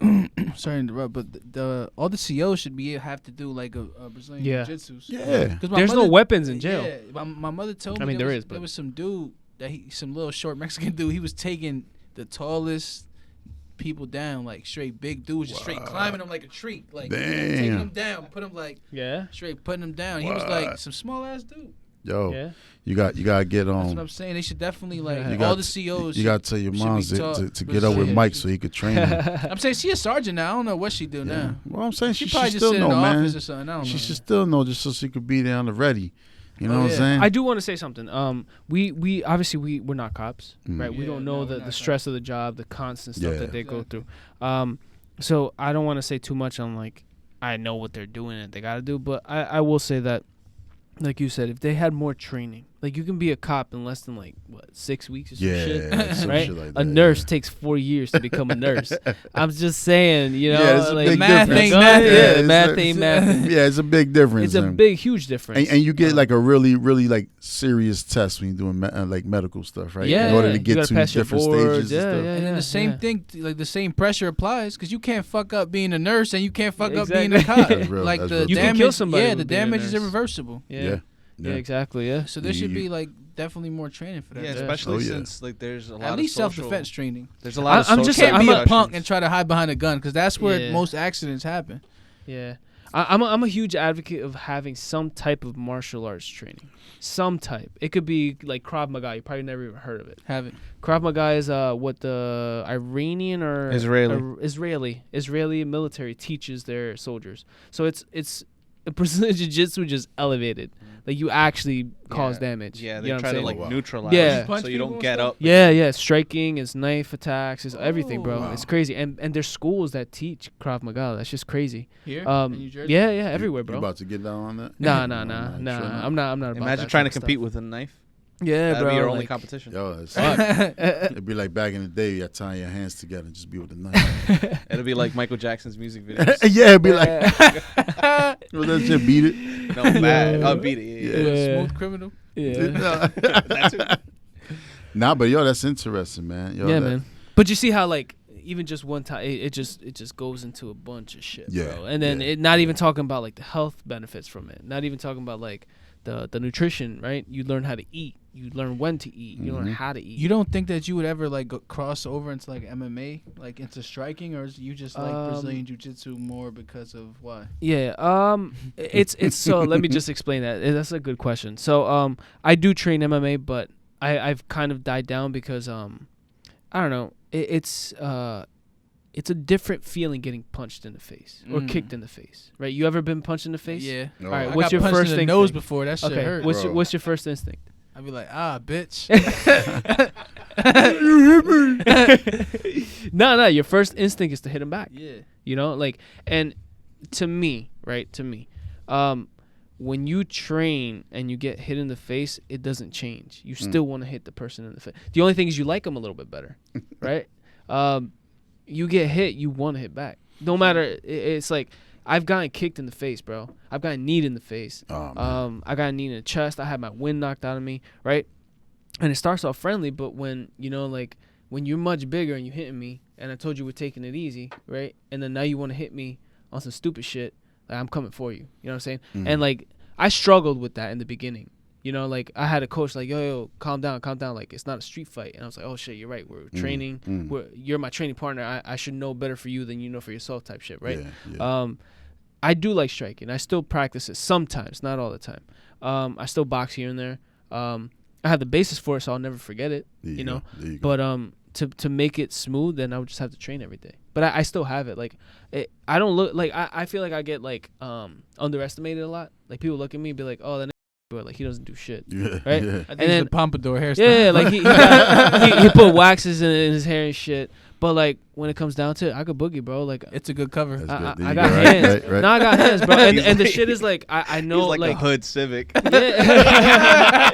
sorry to interrupt, but all the COs should have to do like a Brazilian jiu-jitsu. There's no weapons in jail. Yeah, my mother told me there was some dude some little short Mexican dude. He was taking the tallest people down, like straight big dudes, just straight climbing them like a tree, like taking them down, put them like straight putting them down. He was like some small ass dude. You got to get on. That's what I'm saying. They should definitely all the COs. You got to tell your moms to get up with Mike so he could train him. I'm saying she a sergeant now. I don't know what she do now. Well, I'm saying she probably should just still sit know, in the man. office or something. I don't know. She should still know just so she could be there on the ready. You know what I'm saying? I do want to say something. We obviously we're not cops, right? We don't know the stress of the job, the constant stuff that they go through. So I don't want to say too much on like I know what they're doing and they got to do, but I will say that, like you said, if they had more training, like you can be a cop in less than 6 weeks or some shit, right? Shit like a nurse takes 4 years to become a nurse. I'm just saying, it's a big math difference. ain't ain't math. Yeah, it's a big difference. It's a big, huge difference. And you get like a really, really like serious test when you're doing like medical stuff, right? Yeah, in order to get to different stages and stuff. And then the same thing, like the same pressure applies, because you can't fuck up being a nurse and you can't fuck up being a cop. Like the you damage, can kill somebody. The damage is irreversible. Yeah, exactly. Yeah. So there should be like definitely more training for that. Yeah, especially since like there's a lot at of least social, self-defense training. There's a lot of social. You can't be a punk and try to hide behind a gun, because that's where most accidents happen. Yeah. I'm a huge advocate of having some type of martial arts training. Some type. It could be like Krav Maga. You probably never even heard of it. Haven't. Krav Maga is what the Iranian or Israeli military teaches their soldiers. So it's Brazilian Jiu-Jitsu just elevated. Like you actually cause damage. Yeah, they you know try to like neutralize. Yeah. So you don't get up. Yeah. Striking, is knife attacks, is everything, bro. Wow. It's crazy. And there's schools that teach Krav Maga. That's just crazy. Here? In New Jersey? Yeah, everywhere, bro. You about to get down on that? Nah. I'm not about Imagine that trying to stuff. compete with a knife. Yeah, That'd bro. be your only competition. It'd be like back in the day, you tying your hands together and just be with the knife. It'd be like Michael Jackson's music videos. It'd be like, well, that shit beat it. No, bad. I'll beat it. Yeah. Smooth Criminal. Yeah. Nah, but that's interesting, man. Man. But you see how like even just one time it just goes into a bunch of shit, bro. And then it not even talking about like the health benefits from it. Not even talking about like the nutrition, right? You learn how to eat. You learn when to eat. You learn how to eat. You don't think that you would ever like cross over into like MMA, like into striking, or is you just like Brazilian Jiu-Jitsu more because of why? Yeah. It's so let me just explain that. That's a good question. So I do train MMA, but I've kind of died down because I don't know. It's a different feeling getting punched in the face or kicked in the face, right? You ever been punched in the face? Yeah. All right. What's your first instinct? Nose before that shit hurt. What's your first instinct? I'd be like, bitch. No. Your first instinct is to hit him back. Yeah. You know, like, and to me, when you train and you get hit in the face, it doesn't change. You still want to hit the person in the face. The only thing is you like them a little bit better, right? You get hit, you want to hit back. No matter, it's like, I've gotten kicked in the face, bro. I've gotten kneed in the face. I got kneed in the chest. I had my wind knocked out of me, right? And it starts off friendly, but when, you know, like, when you're much bigger and you're hitting me, and I told you we're taking it easy, right? And then now you want to hit me on some stupid shit, like, I'm coming for you. You know what I'm saying? And, like, I struggled with that in the beginning. You know, like, I had a coach like, yo, calm down. Like, it's not a street fight. And I was like, oh, shit, you're right. We're training. You're my training partner. I should know better for you than you know for yourself type shit, right? Yeah. I do like striking. I still practice it sometimes, not all the time. I still box here and there. I have the basis for it, so I'll never forget it, you know? But to make it smooth, then I would just have to train every day. But I still have it. Like, I don't look, like, I feel like I get, like, underestimated a lot. Like, people look at me and be like, oh, that like he doesn't do shit, right? Yeah. I think it's the pompadour hairstyle. Yeah, like he put waxes in his hair and shit. But like when it comes down to it, I could boogie, bro. Like it's a good cover. I got hands. Right. No, I got hands, bro. And the shit is like I know he's like a hood Civic. Yeah.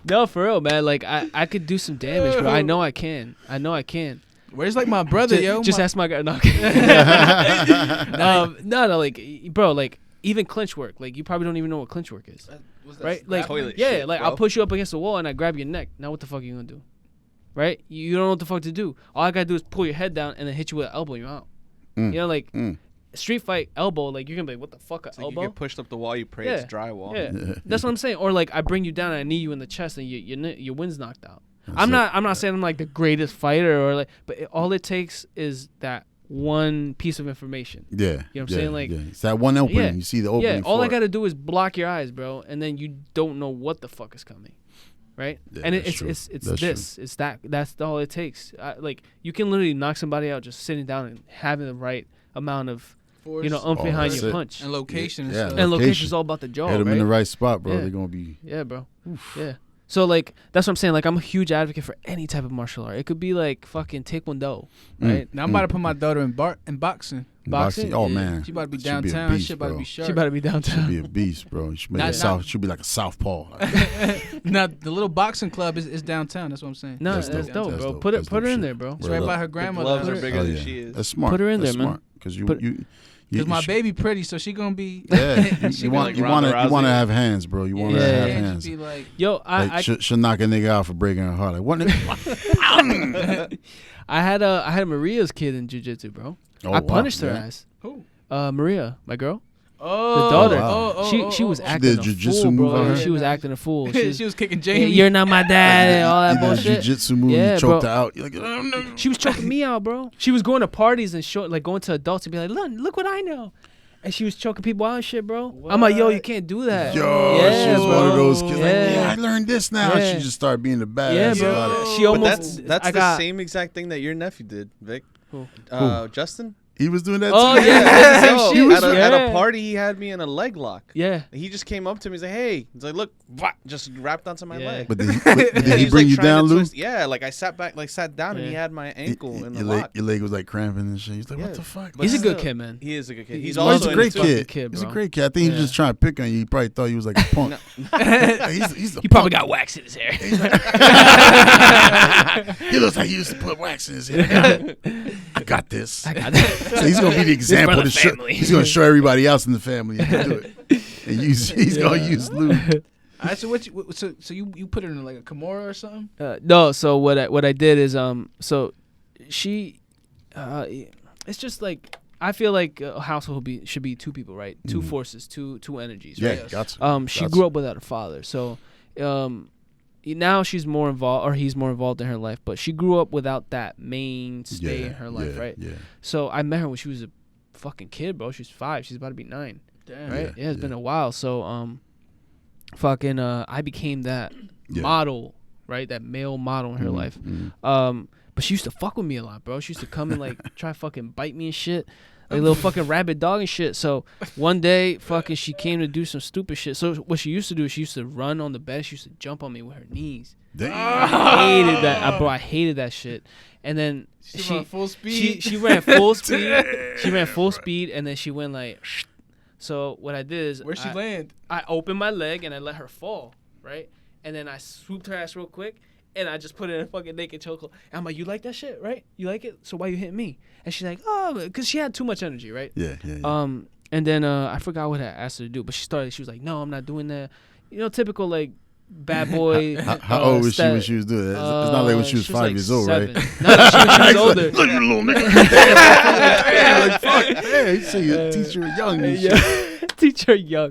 No, for real, man. Like I could do some damage, bro. I know I can. Where's like my brother, yo? Just ask my guy. No, no, like bro, like. Even clinch work, like you probably don't even know what clinch work is, right? Like, shit, like bro. I'll push you up against the wall and I grab your neck. Now what the fuck are you gonna do, right? You don't know what the fuck to do. All I gotta do is pull your head down and then hit you with an elbow. You're out. You know, like street fight elbow. Like you're gonna be like, what the fuck, it's elbow? You get pushed up the wall, you pray it's drywall. Yeah, that's what I'm saying. Or like I bring you down and I knee you in the chest and your wind's knocked out. I'm not saying I'm like the greatest fighter or like, but all it takes is that one piece of information. Yeah. You know what I'm saying? Like it's that one opening. Yeah, you see the opening. Yeah, all I gotta do is block your eyes, bro, and then you don't know what the fuck is coming. Right? Yeah, and it's that's all it takes. Like you can literally knock somebody out just sitting down and having the right amount of force, you know, behind your punch. And location and location's all about the jaw. Hit them right? in the right spot, bro. They're gonna be bro. Oof. Yeah. So, like, that's what I'm saying. Like, I'm a huge advocate for any type of martial art. It could be, like, fucking Taekwondo, right? Now, I'm about to put my daughter in boxing. Boxing? Oh, man. She about to be downtown. Beast, she about to be sharp. She about to be downtown. She'll be a beast, bro. She'll be like a southpaw. Now, the little boxing club is downtown. That's what I'm saying. No, that's dope, bro. Put her in there, bro. It's right by her grandmother. The gloves are bigger than she is. That's smart. Put her in there, man. Because because my baby pretty, so she gonna be. Yeah, you want to have hands, bro. You want to have hands. Be like, yo, she'll knock a nigga out for breaking her heart. Like what? I had Maria's kid in jiu-jitsu, bro. Oh, I punished her ass. Who? Maria, my girl. Oh, the daughter. Wow. She was acting a fool, bro. She was acting a fool. She was kicking Jamie. You're not my dad and all that bullshit. Jiu-jitsu move, you choked her out. You're like, no. She was choking me out, bro. She was going to parties and going to adults and be like, look what I know. And she was choking people out and shit, bro. What? I'm like, yo, you can't do that. She was one of those kids. Like, I learned this now. Yeah. She just started being the badass. Yeah, bro. She almost. That's the same exact thing that your nephew did, Vic. Who? Justin. He was doing that too. Yeah. At a party, he had me in a leg lock. Yeah. He just came up to me. He's like, hey. He's like, look, just wrapped onto my leg. But did he bring you down, Lou? Yeah, like I sat down and he had my ankle in the lock. Your leg was like cramping and shit. He's like, what the fuck? He's a good kid, man. He is a good kid. He's also a great kid. He's a great kid. I think he was just trying to pick on you. He probably thought he was like a punk. He probably got wax in his hair. He looks like he used to put wax in his hair. I got this. So he's gonna be the example to show. He's gonna show everybody else in the family how to do it. And he's gonna use Lou. So you put her in like a Kimura or something? No. So what I did is so she, it's just like I feel like a household should be two people, right? Two forces, two energies. Yeah, right? gotcha. She grew up without a father, so now she's more involved, or he's more involved in her life. But she grew up without that mainstay in her life, right? Yeah. So I met her when she was a fucking kid, bro. She's 5. She's about to be 9. Damn. Right? Yeah, it's been a while. So I became that model, right? That male model in her life. But she used to fuck with me a lot, bro. She used to come and like try to fucking bite me and shit. Like a little fucking rabid dog and shit. So one day, fucking, she came to do some stupid shit. So what she used to do is she used to run on the bed. She used to jump on me with her knees. Damn. I hated that, bro. I hated that shit. And then she ran full speed. She ran full speed. She ran full speed, and then she went like. So what I did is, where'd she land? I opened my leg and I let her fall, right? And then I swooped her ass real quick. And I just put it in a fucking naked chokehold. I'm like, you like that shit, right? You like it? So why you hitting me? And she's like, oh, because she had too much energy, right? Yeah. And then I forgot what I asked her to do, but she was like, no, I'm not doing that. You know, typical like bad boy. How old was she when she was doing that? It's not like when she was 5 like years old, 7. right? No, she was older. Look at little nigga. Like, fuck, man. You say you teach her young and shit. Teach her young.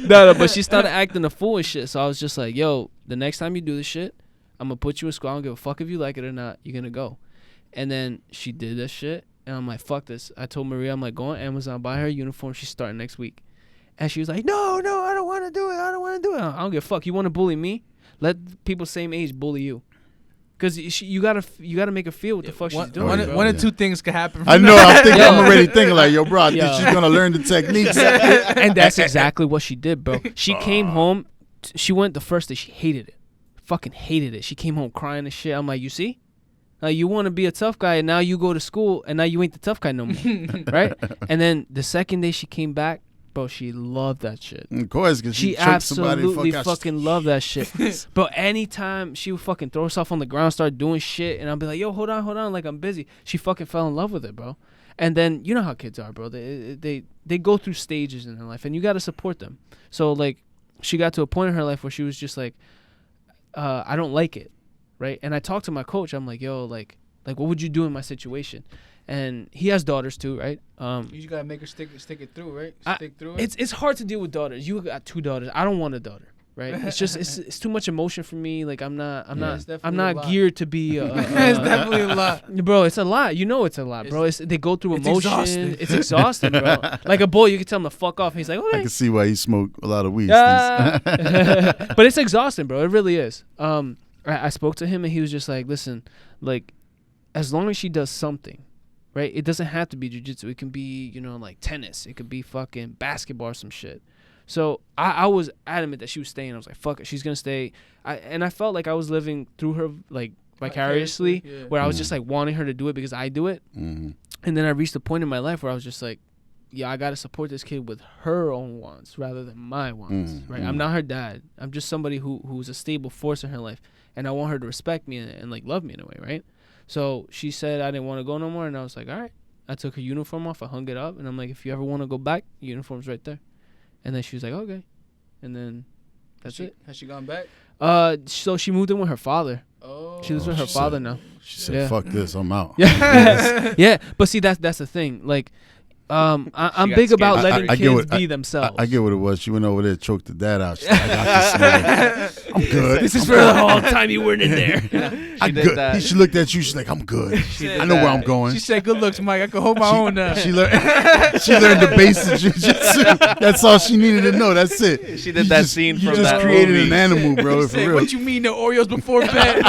No, but she started acting a fool and shit. So I was just like, yo, the next time you do this shit, I'm going to put you in school. I don't give a fuck if you like it or not. You're going to go. And then she did that shit. And I'm like, fuck this. I told Maria, I'm like, go on Amazon, buy her a uniform. She's starting next week. And she was like, no, I don't want to do it. I don't give a fuck. You want to bully me? Let people same age bully you. Because you gotta make her feel what the fuck she's doing. One of two things could happen. I know. I'm already thinking like, yo, bro, I think she's going to learn the techniques. And that's exactly what she did, bro. She came home. She went the first day. She hated it. Fucking hated it. She came home crying and shit. I'm like, you see? You want to be a tough guy, and now you go to school, and now you ain't the tough guy no more, right? And then the second day she came back, bro, she loved that shit. Of course, because she absolutely fucking loved that shit. But anytime she would fucking throw herself on the ground, start doing shit, and I'd be like, yo, hold on, like I'm busy. She fucking fell in love with it, bro. And then you know how kids are, bro. They go through stages in their life, and you got to support them. So like, she got to a point in her life where she was just like, I don't like it, right? And I talked to my coach. I'm like, yo, like what would you do in my situation? And he has daughters too, right? You just gotta make her stick it through, right? Stick through it. It's hard to deal with daughters. You got 2 daughters. I don't want a daughter, right? It's just it's too much emotion for me. Like I'm not geared to be. It's definitely a lot, bro. It's a lot. You know, it's a lot, bro. They go through emotion. It's exhausting, bro. Like a boy, you can tell him to fuck off. And he's like, okay. I can see why he smoked a lot of weed. But it's exhausting, bro. It really is. I spoke to him and he was just like, listen, like, as long as she does something. Right? It doesn't have to be jiu-jitsu. It can be, like tennis. It could be fucking basketball or some shit. So I was adamant that she was staying. I was like, fuck it. She's going to stay. And I felt like I was living through her, like, vicariously, where I was just, like, wanting her to do it because I do it. Mm-hmm. And then I reached a point in my life where I was just like, yeah, I got to support this kid with her own wants rather than my wants, right? I'm not her dad. I'm just somebody who's a stable force in her life. And I want her to respect me and like, love me in a way, right? So she said I didn't want to go no more, and I was like, all right. I took her uniform off, I hung it up, and I'm like, if you ever want to go back, uniform's right there. And then she was like, okay. And then that's it. Has she gone back? So she moved in with her father. Oh. She lives with her father now. She said, fuck this, I'm out. Yeah. Yeah, but see, that's the thing. Like, I'm big about letting kids be themselves. I get what it was. She went over there, choked the dad out. She's like, I got this. I'm good. This is for the whole time you weren't in there. I'm good. She looked at you. She's like, I'm good. I know where I'm going. She said, good looks, Mike. I can hold my own now. She learned the basics of jiu-jitsu. That's all she needed to know. That's it. She did that scene from that movie. You just created an animal, bro. For real. What you mean, the Oreos before bed?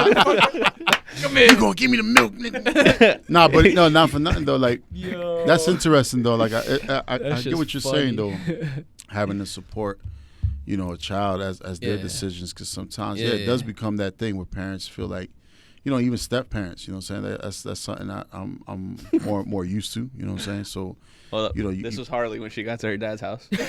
Come here. You gonna give me the milk, nigga? Nah, but no, not for nothing though. Like, that's interesting though. Like, I get what you're saying though. Having to support, a child as their decisions, because sometimes it does become that thing where parents feel like, even step parents. You know what I'm saying? That's something I'm more used to. You know what I'm saying? So. Well, this was Harley when she got to her dad's house. Hey,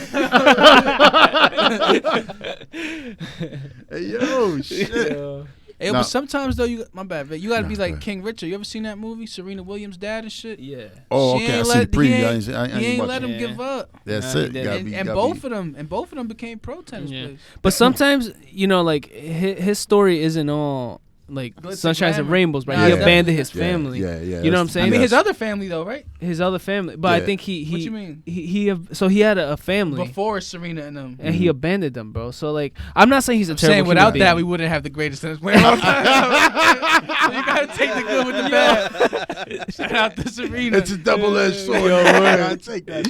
yo, shit. Hey, but sometimes though, my bad, you gotta be like King Richard. You ever seen that movie, Serena Williams' dad and shit? Yeah. Oh, okay. I see the preview. He ain't let him give up. That's it. And both of them became pro tennis players. But sometimes, like his story isn't all like sunshines and rainbows, right? He abandoned his family. Yeah. You know what I'm saying? I mean, his other family though, right? His other family, but I think he. What you mean? He had a family before Serena and them, and he abandoned them, bro. So like, I'm not saying he's a terrible. Saying without that, we wouldn't have the greatest tennis player. So you gotta take the good with the bad. Shout out to Serena. It's a double-edged sword. I take that.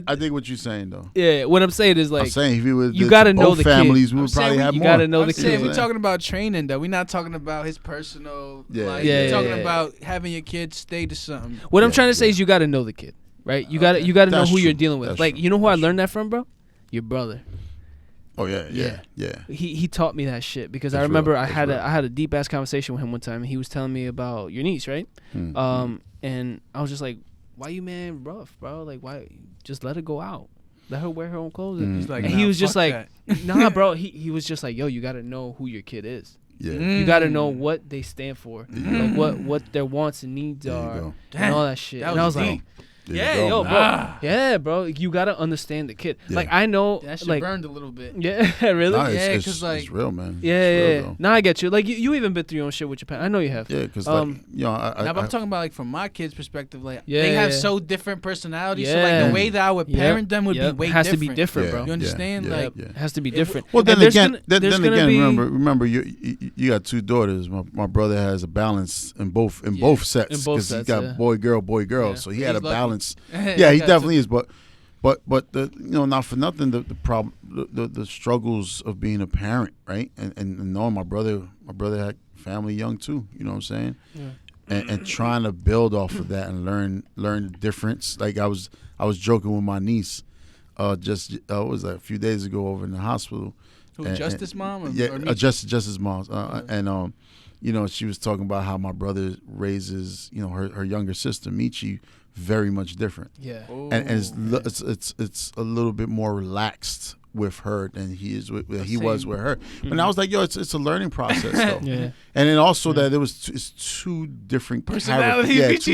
I think what you're saying though. Yeah, what I'm saying is like, I'm saying if we were you gotta know the families, kid. we would probably have more. You gotta know the kid. We're talking about training though. We're not talking about his personal life. We're talking about having your kid stay to something. What I'm trying to say is you got to know the kid, right? You got to know who you're dealing with. That's like, true. you know who I learned that from, bro? Your brother. Oh yeah. He taught me that shit because I remember I had a deep ass conversation with him one time, and he was telling me about your niece, right? And I was just like, why you man rough, bro? Like, why just let her go out? Let her wear her own clothes. He's like, and he was just like, nah, bro. He was just like, yo, you got to know who your kid is. Yeah. You got to know what they stand for, like what their wants and needs are, and all that shit. And I was like, bro. Bro, you got to understand the kid. Like, I know, that shit like, burned a little bit. Yeah, really? Nah, because like, it's real, man. Yeah. Now I get you. Like, you even been through your own shit with your parents. I know you have. Yeah, because like, I'm talking about like from my kid's perspective. Like, they have so different personalities. So like the way that I would parent them would be way different. It has to be different, bro. You understand? Like, it has to be different. Well, then again, remember, you got two daughters. My brother has a balance in both sets because he got boy girl. So he had a balance. Yeah, he definitely is. But the not for nothing, the problem, the struggles of being a parent, right? And knowing my brother had family young too. You know what I'm saying? Yeah. And trying to build off of that and learn the difference. Like I was joking with my niece, just was that a few days ago over in the hospital. Who, Justice mom? Or Justice's mom. And she was talking about how my brother raises her younger sister Michi very much different. Yeah. And it's a little bit more relaxed with her than he was with her. And I was like, yo, it's a learning process though. Yeah. And then also that it's two different personalities.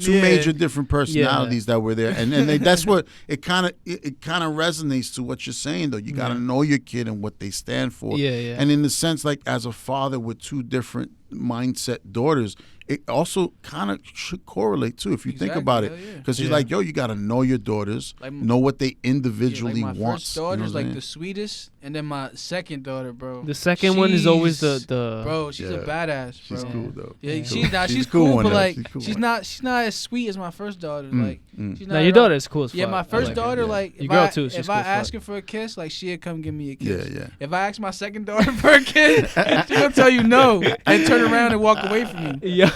Two major different personalities that were there, and that's what it kind of resonates to what you're saying though. You got to know your kid and what they stand for. Yeah. And in the sense, like as a father with two different mindset daughters, it also kind of should correlate too if you think about it, because you're like, yo, you got to know your daughters, like, know what they individually want. My first daughter's like the sweetest, and then my second daughter, bro. The second one is always the bro. She's a badass, bro. She's cool though. Yeah, she's cool, but like she's not as sweet as my first daughter. Like she's not. Now your daughter is cool as fuck. Yeah, my first daughter, like your girl too. If I ask her for a kiss, like she'd come give me a kiss. Yeah. If I ask my second daughter for a kiss, she gonna tell you no and turn around and walk away from me. Yeah,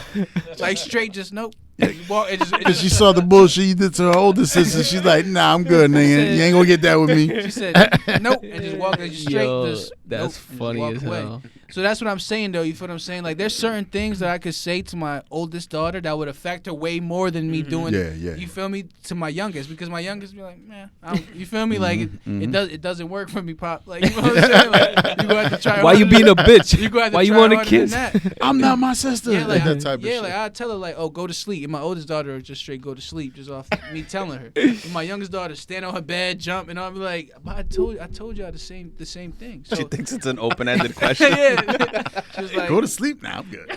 like straight, just nope. Because she saw the bullshit you did to her older sister. She's like, nah, I'm good, nigga. You ain't gonna get that with me. She said, nope, and just walk straight. That's funny as hell. So that's what I'm saying, though. You feel what I'm saying? Like, there's certain things that I could say to my oldest daughter that would affect her way more than me doing. Yeah. You feel me? To my youngest, because my youngest be like, man, you feel me? Like it doesn't work for me, Pop. Like, you know what I'm saying? Like, you gonna have to try. Why you being a bitch? Why you want to kiss? I'm not my sister. Yeah, like that type of shit. Like I tell her like, oh, go to sleep. And my oldest daughter would just straight go to sleep, just off me telling her. And my youngest daughter stand on her bed, jump, and I'll be like, but I told y'all the same thing. So, she thinks it's an open-ended question. Yeah. Like, go to sleep now. I'm good.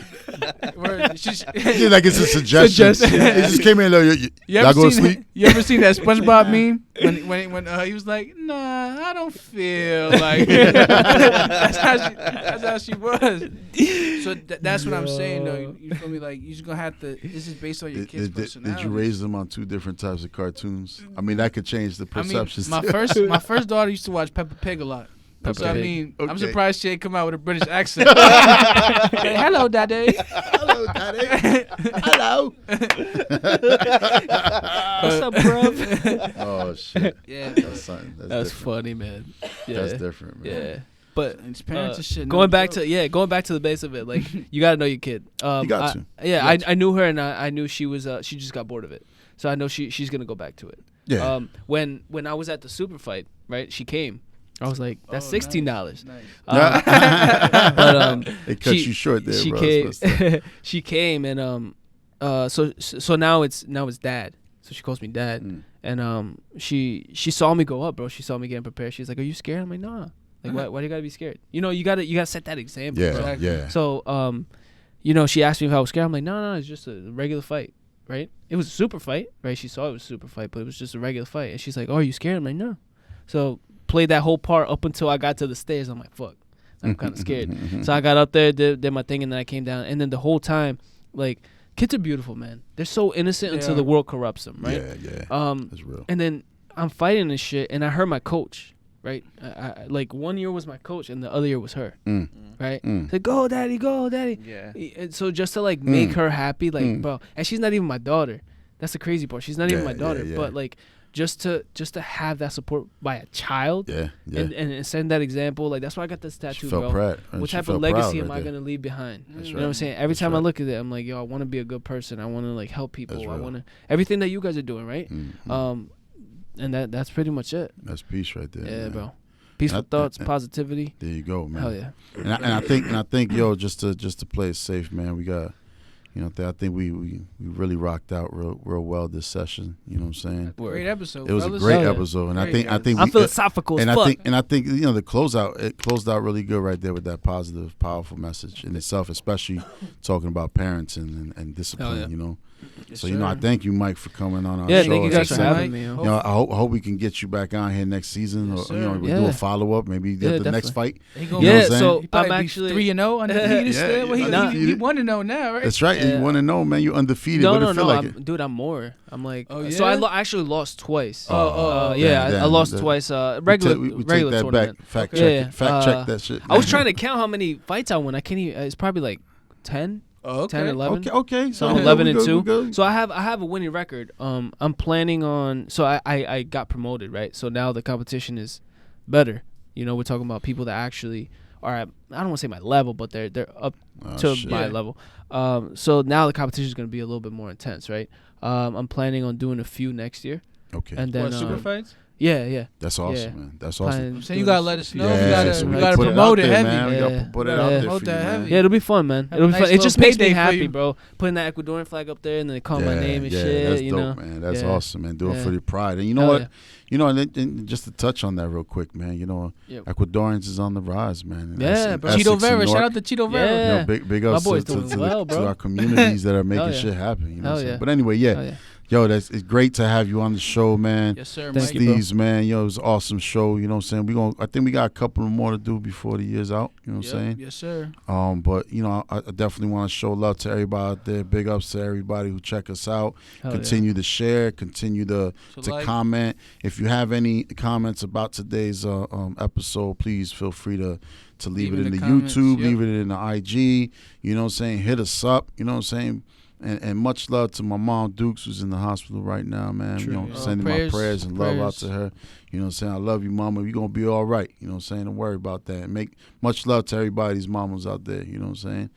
She's like it's a suggestion. It just came in like, y'all go to sleep. You ever seen that SpongeBob meme when he was like, nah, I don't feel like that's how she was. So that's what I'm saying though. You feel me? Like you're just gonna have to. This is based on your kid's personality. Did you raise them on two different types of cartoons? I mean, that could change the perceptions. My first daughter used to watch Peppa Pig a lot. So I mean, I'm surprised she ain't come out with a British accent. Hello, Daddy. Hello, Daddy. Hello. What's up, bro? Oh shit. Yeah, that's funny, man. Yeah. That's different, man. Yeah. But his parents and shit. Going back to the base of it, like you gotta know your kid. You got to. I knew her, and I knew she was. She just got bored of it, so I know she's gonna go back to it. Yeah. When I was at the super fight, right? She came. I was like, that's $16. Nice. But it cut you short there, she bro. Came, she came and so now it's Dad. So she calls me Dad, and she saw me go up, bro. She saw me getting prepared. She's like, "Are you scared?" I'm like, "Nah." Like, why do you gotta be scared? You know, you gotta set that example. Yeah, bro. yeah. So you know, she asked me if I was scared. I'm like, no, it's just a regular fight, right? It was a super fight, right? She saw it was a super fight, but it was just a regular fight. And she's like, "Oh, are you scared?" I'm like, "No." So played that whole part up until I got to the stairs. I'm like, fuck, I'm kind of scared. So I got up there, did my thing, and then I came down. And then the whole time, like, kids are beautiful, man. They're so innocent until the world corrupts them, right? Yeah. That's real. And then I'm fighting this shit, and I heard my coach, right? I like 1 year was my coach, and the other year was her, right? Like, go, daddy, go, daddy. Yeah. And so just to like make her happy, like, bro, and she's not even my daughter. That's the crazy part. She's not even my daughter, but like, just to have that support by a child, and send that example, like that's why I got this tattoo, bro. Proud. What type of legacy am I gonna leave behind? You know what I'm saying? Every time I look at it, I'm like, yo, I want to be a good person. I want to like help people. I want to everything that you guys are doing, right? And that's pretty much it. That's peace right there. Yeah, man. bro. Peaceful thoughts, positivity. There you go, man. Hell yeah. And I think, yo, just to play it safe, man. We got. You know, I think we really rocked out real well this session. You know what I'm saying? Great episode. It was a great episode, and I think I'm philosophical as fuck. I think you know the closeout. It closed out really good right there with that positive, powerful message in itself, especially talking about parents and discipline. You know. Yes, so you know, I thank you, Mike, for coming on our show. Yeah, thank you guys for having me. You know, I hope we can get you back on here next season, or you know, we'll do a follow up, maybe get the next fight. So I'm actually 3-0 undefeated. He 1-0 now, right? That's right. You want to know, man? You're undefeated. No. Dude, I'm more. I'm like, so I actually lost twice. I lost twice. Regular tournament. Fact check that shit. I was trying to count how many fights I won. I can't even. It's probably like 10. Oh, okay. 10, 11. Okay. So 11-2. So I have a winning record. I'm planning on. So I got promoted, right? So now the competition is better. You know, we're talking about people that actually are at, I don't want to say my level, but they're up to my level. So now the competition is going to be a little bit more intense, right? I'm planning on doing a few next year. Okay. And then super fights. Yeah. That's awesome, man. That's awesome. So you gotta let us know. We we gotta promote it heavy. Man. We gotta put it out there for you, man. Yeah, it'll be fun, man. It'll be fun. It just makes me happy, bro. Putting that Ecuadorian flag up there and then they call my name and shit. That's you dope, know, man. That's awesome, man. Do it for your pride. And you know what? You know, and just to touch on that real quick, man. You know, Ecuadorians is on the rise, man. Yeah, bro. Cheeto Vera. Shout out to Cheeto Vera. Yeah. You know, big ups to our communities that are making shit happen. You know what I'm saying? But anyway, yo, it's great to have you on the show, man. Yes, sir. Thank Steez, man. Yo, it was an awesome show. You know what I'm saying? I think we got a couple more to do before the year's out. You know what I'm saying? Yes, sir. But you know, I definitely want to show love to everybody out there. Big ups to everybody who check us out. Continue to share. Continue to comment. If you have any comments about today's episode, please feel free to leave it in the YouTube, leave it in the IG. You know what I'm saying? Hit us up. You know what I'm saying? And much love to my mom Dukes, who's in the hospital right now, man. True. You know, sending my prayers and love out to her. You know what I'm saying? I love you, mama. You're going to be all right. You know what I'm saying? Don't worry about that. And much love to everybody's mamas out there. You know what I'm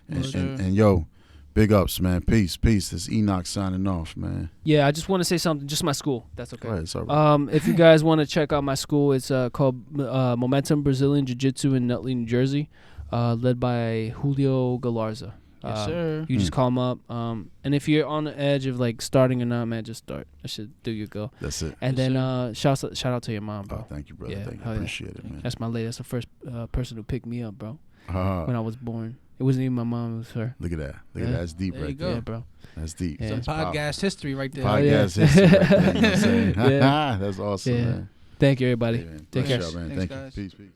saying? And yo, big ups, man. Peace. This Inuk signing off, man. Yeah, I just want to say something. Just my school. That's okay. Right, it's all right. If you guys want to check out my school, it's called Momentum Brazilian Jiu-Jitsu in Nutley, New Jersey, led by Julio Galarza. Yes, sir. You just call him up. And if you're on the edge of like starting or not, man, just start. That should do your go. That's it. And then shout out to your mom, bro. Oh, thank you, brother. Yeah, thank you. Appreciate it, man. That's my lady. That's the first person who picked me up, bro. When I was born. It wasn't even my mom. It was her. Look at that. Look at that. That's deep right there. Yeah, bro. That's deep. Some PodGASt history right there. PodGASt history right there. You know what I'm saying? That's awesome, man. Thank you, everybody. Yeah, Take care. Man. Thanks, Thank you. Peace.